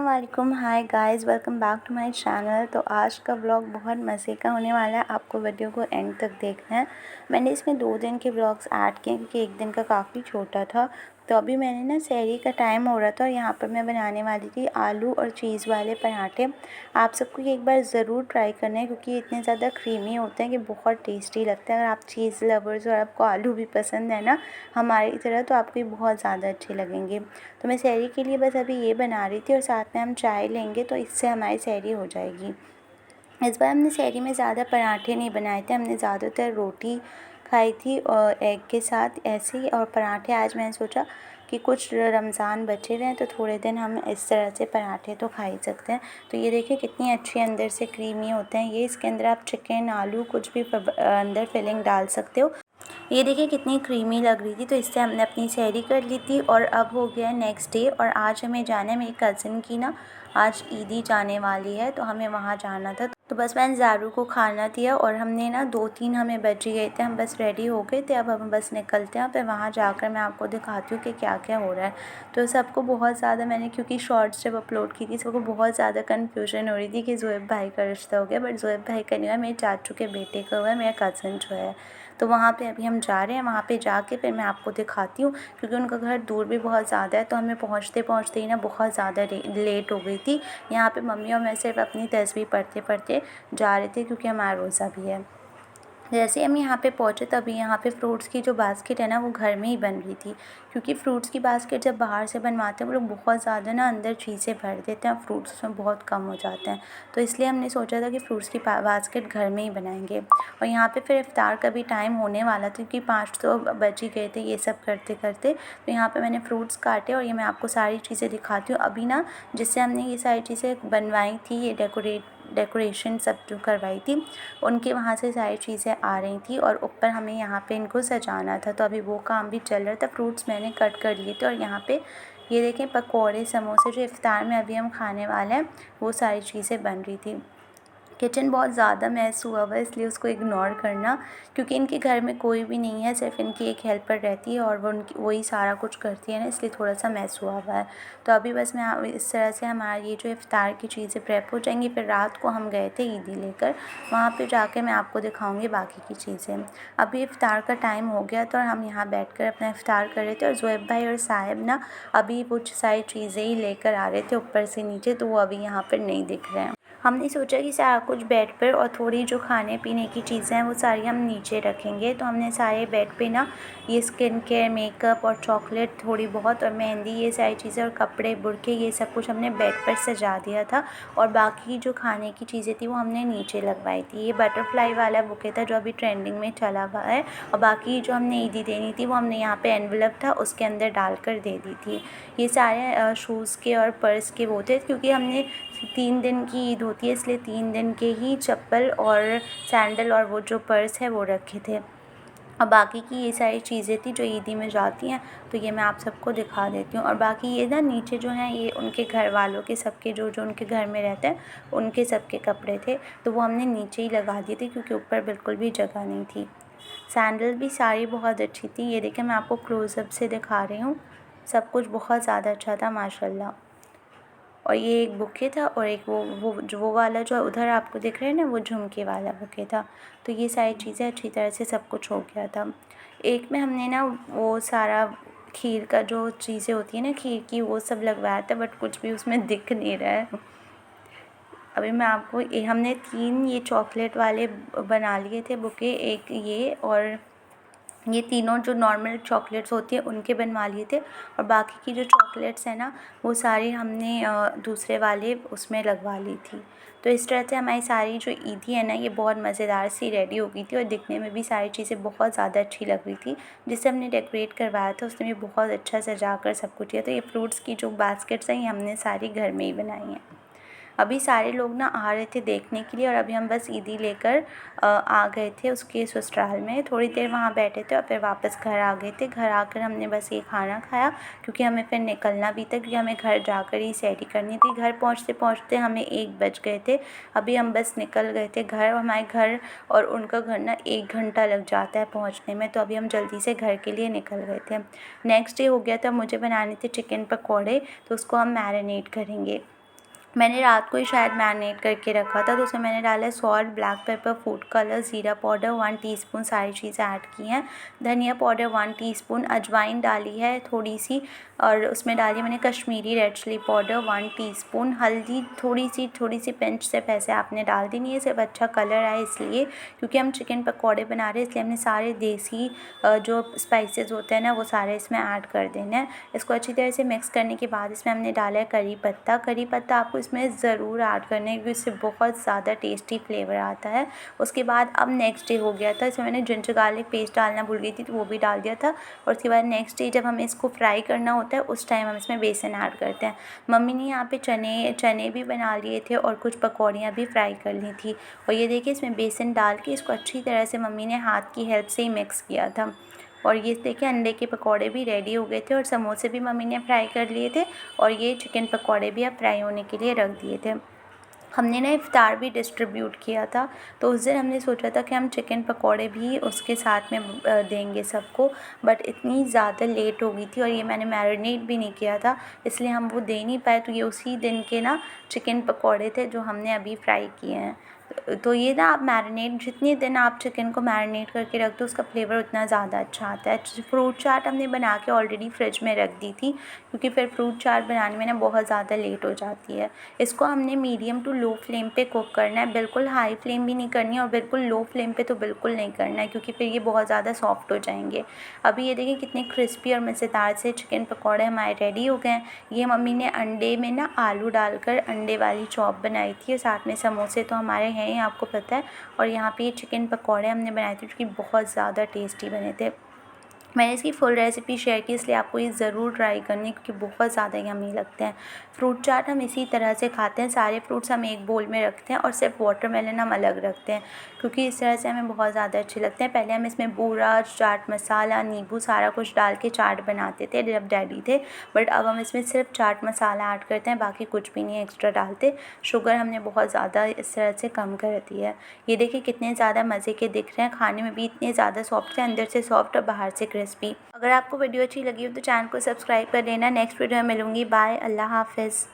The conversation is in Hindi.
अस्सलामुअलैकुम, hi guys, welcome back to my channel. तो आज का व्लॉग बहुत मज़े का होने वाला है, आपको वीडियो को एंड तक देखना है। मैंने इसमें 2 दिन के व्लॉग्स ऐड किए क्योंकि एक दिन का काफ़ी छोटा था। तो अभी मैंने ना सहरी का टाइम हो रहा था और यहाँ पर मैं बनाने वाली थी आलू और चीज़ वाले पराठे। आप सबको ये एक बार ज़रूर ट्राई करना है क्योंकि ये इतने ज़्यादा क्रीमी होते हैं कि बहुत टेस्टी लगता है। अगर आप चीज़ लवर्स और आपको आलू भी पसंद है ना हमारी तरह, तो आपको ये बहुत ज़्यादा अच्छे लगेंगे। तो मैं सहरी के लिए बस अभी ये बना रही थी और साथ में हम चाय लेंगे तो इससे हमारी सहरी हो जाएगी। इस बार हमने सहरी में ज़्यादा पराठे नहीं बनाए थे, हमने ज़्यादातर रोटी खाई थी और एग के साथ ऐसे ही। और पराठे आज मैंने सोचा कि कुछ रमज़ान बचे हुए हैं तो थोड़े दिन हम इस तरह से पराठे तो खा ही सकते हैं। तो ये देखिए कितनी अच्छी अंदर से क्रीमी होते हैं ये। इसके अंदर आप चिकन, आलू कुछ भी अंदर फिलिंग डाल सकते हो। ये देखिए कितनी क्रीमी लग रही थी। तो इससे हमने अपनी सहरी कर ली थी और अब हो गया है नेक्स्ट डे और आज हमें जाना है। मेरी कज़िन की ना आज ईदी जाने वाली है तो हमें वहाँ जाना था। तो बस मैंने ज़ारू को खाना दिया और हमने ना 2-3 हमें बज ही गए थे, हम बस रेडी हो गए थे। अब हम बस निकलते हैं, फिर वहाँ जाकर मैं आपको दिखाती हूँ कि क्या क्या हो रहा है। तो सबको बहुत ज़्यादा मैंने क्योंकि शॉर्ट्स जब अपलोड की थी सबको बहुत ज़्यादा कन्फ्यूजन हो रही थी कि ज़ुएब भाई का रिश्ता हो गया, बट ज़ुएब भाई का नहीं हुआ, मेरे चाचू के बेटे का हुआ है, मेरा कज़िन जो है। तो वहाँ पे अभी हम जा रहे हैं, वहाँ पे जाके फिर मैं आपको दिखाती हूँ क्योंकि उनका घर दूर भी बहुत ज़्यादा है। तो हमें पहुँचते पहुँचते ही ना बहुत ज़्यादा लेट हो गई थी। यहाँ पे मम्मी और मैं सिर्फ अपनी तस्बीह पढ़ते पढ़ते जा रहे थे क्योंकि हमारा रोज़ा भी है। जैसे हम यहाँ पे पहुँचे तभी यहाँ पे फ्रूट्स की जो बास्केट है ना वो घर में ही बन रही थी क्योंकि फ्रूट्स की बास्केट जब बाहर से बनवाते हैं वो लोग बहुत ज़्यादा ना अंदर चीज़ें भर देते हैं, फ्रूट्स उसमें बहुत कम हो जाते हैं। तो इसलिए हमने सोचा था कि फ्रूट्स की बास्केट घर में ही बनाएंगे। और यहाँ पे फिर इफ्तार का भी टाइम होने वाला था क्योंकि 5 तो बज ही गए थे ये सब करते करते। तो यहाँ पर मैंने फ्रूट्स काटे और ये मैं आपको सारी चीज़ें दिखाती हूँ अभी ना। जिससे हमने ये सारी चीज़ें बनवाई थी, ये डेकोरेशन सब जो करवाई थी उनके वहाँ से सारी चीज़ें आ रही थी और ऊपर हमें यहाँ पे इनको सजाना था। तो अभी वो काम भी चल रहा था। फ्रूट्स मैंने कट कर लिए थे और यहाँ पे ये देखें पकोड़े, समोसे जो इफ्तार में अभी हम खाने वाले हैं वो सारी चीज़ें बन रही थी। किचन बहुत ज़्यादा मैस हुआ हुआ है इसलिए उसको इग्नोर करना क्योंकि इनके घर में कोई भी नहीं है, सिर्फ इनकी एक हेल्पर रहती है और वही सारा कुछ करती है ना, इसलिए थोड़ा सा मैस हुआ हुआ है। तो अभी बस मैं इस तरह से हमारा ये जो इफ्तार की चीज़ें प्रेप हो जाएंगी। फिर रात को हम गए थे ईदी लेकर, वहाँ पे जाके मैं आपको दिखाऊंगी बाकी की चीज़ें। अभी इफ्तार का टाइम हो गया था और हम यहाँ बैठ अपना इफ्तार कर रहे थे और ज़ुएब भाई और साहिब ना अभी कुछ सारी चीज़ें ही लेकर आ रहे थे ऊपर से नीचे, तो वो अभी यहाँ पर नहीं दिख रहे हैं। हमने सोचा कि सारा कुछ बेड पर और थोड़ी जो खाने पीने की चीज़ें हैं वो सारी हम नीचे रखेंगे। तो हमने सारे बेड पे ना ये स्किन केयर, मेकअप और चॉकलेट थोड़ी बहुत और मेहंदी, ये सारी चीज़ें और कपड़े, बुरके, ये सब कुछ हमने बेड पर सजा दिया था। और बाकी जो खाने की चीज़ें थी वो हमने नीचे लगवाई थी। ये बटरफ्लाई वाला बुके था जो अभी ट्रेंडिंग में चला हुआ है। और बाकी जो हमने ईदी देनी थी वो हमने यहाँ पे एनवलप था उसके अंदर डालकर दे दी थी। ये सारे शूज़ के और पर्स के वो थे क्योंकि हमने 3 दिन की ईद होती है इसलिए 3 दिन के ही चप्पल और सैंडल और वो जो पर्स है वो रखे थे। और बाकी की ये सारी चीज़ें थी जो ईदी में जाती हैं, तो ये मैं आप सबको दिखा देती हूँ। और बाकी ये ना नीचे जो हैं ये उनके घर वालों के सबके जो उनके घर में रहते हैं उनके सबके कपड़े थे, तो वो हमने नीचे ही लगा दिए थे क्योंकि ऊपर बिल्कुल भी जगह नहीं थी। सैंडल भी सारी बहुत अच्छी थी, ये देखिए मैं आपको क्लोज़अप से दिखा रही हूँ। सब कुछ बहुत ज़्यादा अच्छा था माशाल्लाह। और ये एक बुके था और एक वो वाला जो उधर आपको दिख रहा है ना वो झुमके वाला बुके था। तो ये सारी चीज़ें अच्छी तरह से सब कुछ हो गया था। एक में हमने ना वो सारा खीर का जो चीज़ें होती है ना खीर की वो सब लगवाया था, बट कुछ भी उसमें दिख नहीं रहा है। अभी मैं आपको हमने 3 ये चॉकलेट वाले बना लिए थे बुके, एक ये और ये तीनों जो नॉर्मल चॉकलेट्स होती है उनके बनवा लिए थे। और बाकी की जो चॉकलेट्स हैं ना वो सारी हमने दूसरे वाले उसमें लगवा ली थी। तो इस तरह से हमारी सारी जो ईदी है ना ये बहुत मज़ेदार सी रेडी हो गई थी और दिखने में भी सारी चीज़ें बहुत ज़्यादा अच्छी लग रही थी। जिससे हमने डेकोरेट करवाया था उसने भी बहुत अच्छा सजा कर सब कुछ किया। तो ये फ्रूट्स की जो बास्केट्स हैं ये हमने सारी घर में ही बनाई हैं। अभी सारे लोग ना आ रहे थे देखने के लिए और अभी हम बस ईदी लेकर आ गए थे उसके ससुराल में। थोड़ी देर वहाँ बैठे थे और फिर वापस घर आ गए थे। घर आकर हमने बस ये खाना खाया क्योंकि हमें फिर निकलना भी था क्योंकि हमें घर जाकर ही सहरी करनी थी। घर पहुँचते पहुँचते हमें 1 बज गए थे। अभी हम बस निकल गए थे घर। हमारे घर और उनका घर ना 1 घंटा लग जाता है पहुँचने में, तो अभी हम जल्दी से घर के लिए निकल गए थे। नेक्स्ट डे हो गया था, मुझे बनाने थे चिकन पकौड़े, तो उसको हम मैरिनेट करेंगे। मैंने रात को ही शायद मैरिनेट करके रखा था। तो उसमें मैंने डाला है salt, black pepper, food colour, ज़ीरा पाउडर 1 टीस्पून, सारी चीज़ें ऐड की हैं। धनिया पाउडर 1 टीस्पून, अजवाइन डाली है थोड़ी सी, और उसमें डाली मैंने Kashmiri red chilli powder 1 teaspoon. हल्दी थोड़ी सी पिंच से पैसे आपने डाल देनी है, सिर्फ अच्छा कलर आए इसलिए, क्योंकि हम चिकन पकौड़े बना रहे हैं, इसलिए हमने सारे देसी जो स्पाइसेस होते हैं ना वो सारे इसमें ऐड कर देने हैं। इसको अच्छी तरह से मिक्स करने के बाद इसमें हमने डाला है करी पत्ता। करी पत्ता आपको इसमें ज़रूर ऐड करना है, क्योंकि इससे बहुत ज़्यादा टेस्टी फ्लेवर आता है। उसके बाद अब नेक्स्ट डे हो गया था, इसमें मैंने जिंजर गार्लिक पेस्ट डालना भूल गई थी, तो वो भी डाल दिया था। और उसके बाद नेक्स्ट डे जब हमें इसको फ्राई करना होता है उस टाइम हम इसमें बेसन ऐड करते हैं। मम्मी ने यहाँ पे चने भी बना लिए थे और कुछ पकौड़ियाँ भी फ्राई कर ली थी। और ये देखिए इसमें बेसन डाल के इसको अच्छी तरह से मम्मी ने हाथ की हेल्प से ही मिक्स किया था। और ये देखिए अंडे के पकौड़े भी रेडी हो गए थे, और समोसे भी मम्मी ने फ्राई कर लिए थे, और ये चिकन पकौड़े भी अब फ्राई होने के लिए रख दिए थे। हमने ना इफ्तार भी डिस्ट्रीब्यूट किया था, तो उस दिन हमने सोचा था कि हम चिकन पकौड़े भी उसके साथ में देंगे सबको, बट इतनी ज़्यादा लेट हो गई थी और ये मैंने मैरिनेट भी नहीं किया था, इसलिए हम वो दे नहीं पाए। तो ये उसी दिन के ना चिकन पकौड़े थे जो हमने अभी फ्राई किए हैं। तो ये ना आप मैरिनेट, जितने दिन आप चिकन को मैरिनेट करके रख दो उसका फ्लेवर उतना ज़्यादा अच्छा आता है। फ्रूट चाट हमने बना के ऑलरेडी फ्रिज में रख दी थी, क्योंकि फिर फ्रूट चाट बनाने में ना बहुत ज़्यादा लेट हो जाती है। इसको हमने मीडियम टू लो फ्लेम पे कुक करना है, बिल्कुल हाई फ्लेम भी नहीं करनी है और बिल्कुल लो फ्लेम पे तो बिल्कुल नहीं करना है, क्योंकि फिर ये बहुत ज़्यादा सॉफ्ट हो जाएंगे। अभी ये देखिए कितने क्रिस्पी और मज़ेदार से चिकन पकौड़े हमारे रेडी हो गए हैं। ये मम्मी ने अंडे में ना आलू डालकर अंडे वाली चॉप बनाई थी, और साथ में समोसे तो हमारे हैं ही, आपको पता है। और यहाँ पे ये चिकन पकौड़े हमने बनाए थे जो कि बहुत ज़्यादा टेस्टी बने थे। मैंने इसकी फुल रेसिपी शेयर की, इसलिए आपको ये ज़रूर ट्राई करनी है, क्योंकि बहुत ज़्यादा यम्मी लगते हैं। फ्रूट चाट हम इसी तरह से खाते हैं, सारे फ्रूट्स हम एक बोल में रखते हैं और सिर्फ वाटरमेलन हम अलग रखते हैं, क्योंकि इस तरह से हमें बहुत ज़्यादा अच्छे लगते हैं। पहले हम इसमें बूरा, चाट मसाला, नींबू सारा कुछ डाल के चाट बनाते थे जब डैडी थे, बट अब हम इसमें सिर्फ चाट मसाला ऐड करते हैं, बाकी कुछ भी नहीं एक्स्ट्रा डालते। शुगर हमने बहुत ज़्यादा इस तरह से कम कर दी है। ये देखिए कितने ज़्यादा मज़े के दिख रहे हैं, खाने में भी इतने ज़्यादा सॉफ्ट है, अंदर से सॉफ्ट और बाहर से क्रिस्पी। अगर आपको वीडियो अच्छी लगी हो तो चैनल को सब्सक्राइब कर लेना। नेक्स्ट वीडियो में मिलूँगी। बाय, अल्लाह हाफ़िज़।